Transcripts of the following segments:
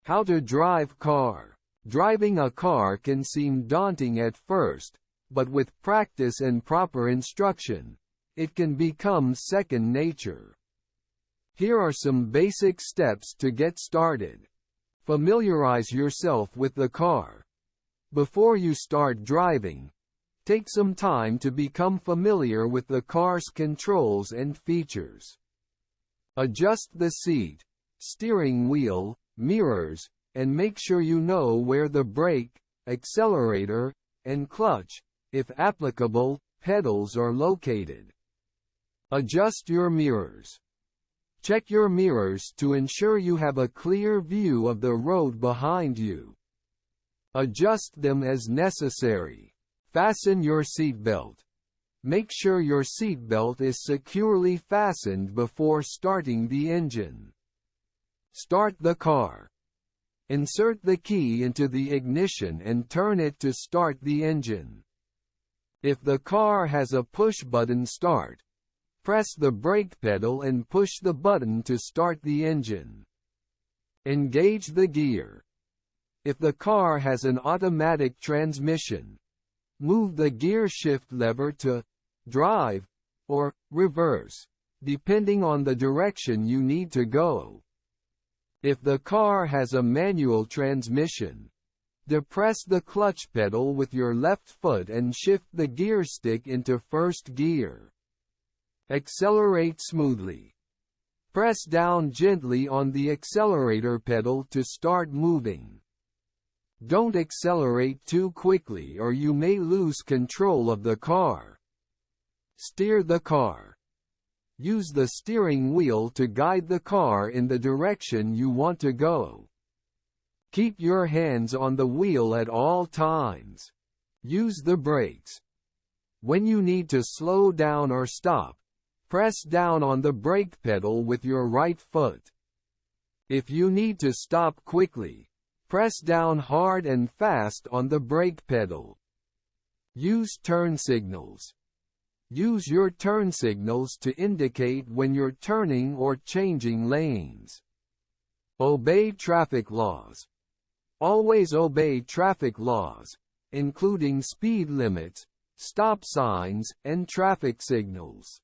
How to drive car. Driving a car can seem daunting at first, but with practice and proper instruction, it can become second nature. Here are some basic steps to get started. Familiarize yourself with the car. Before you start driving, take some time to become familiar with the car's controls and features. Adjust the seat, steering wheel, mirrors, and make sure you know where the brake, accelerator, and clutch, if applicable, pedals are located. Adjust your mirrors. Check your mirrors to ensure you have a clear view of the road behind you. Adjust them as necessary. Fasten your seatbelt. Make sure your seatbelt is securely fastened before starting the engine. Start the car. Insert the key into the ignition and turn it to start the engine. If the car has a push-button start, press the brake pedal and push the button to start the engine. Engage the gear. If the car has an automatic transmission, move the gear shift lever to drive or reverse, depending on the direction you need to go. If the car has a manual transmission, depress the clutch pedal with your left foot and shift the gear stick into first gear. Accelerate smoothly. Press down gently on the accelerator pedal to start moving. Don't accelerate too quickly or you may lose control of the car. Steer the car. Use the steering wheel to guide the car in the direction you want to go. Keep your hands on the wheel at all times. Use the brakes. When you need to slow down or stop, press down on the brake pedal with your right foot. If you need to stop quickly, press down hard and fast on the brake pedal. Use turn signals. Use your turn signals to indicate when you're turning or changing lanes. Obey traffic laws. Always obey traffic laws, including speed limits, stop signs, and traffic signals.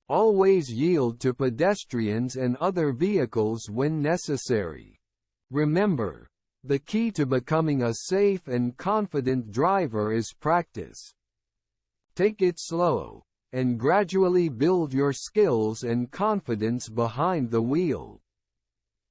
Always yield to pedestrians and other vehicles when necessary. Remember, the key to becoming a safe and confident driver is practice. Take it slow, and gradually build your skills and confidence behind the wheel.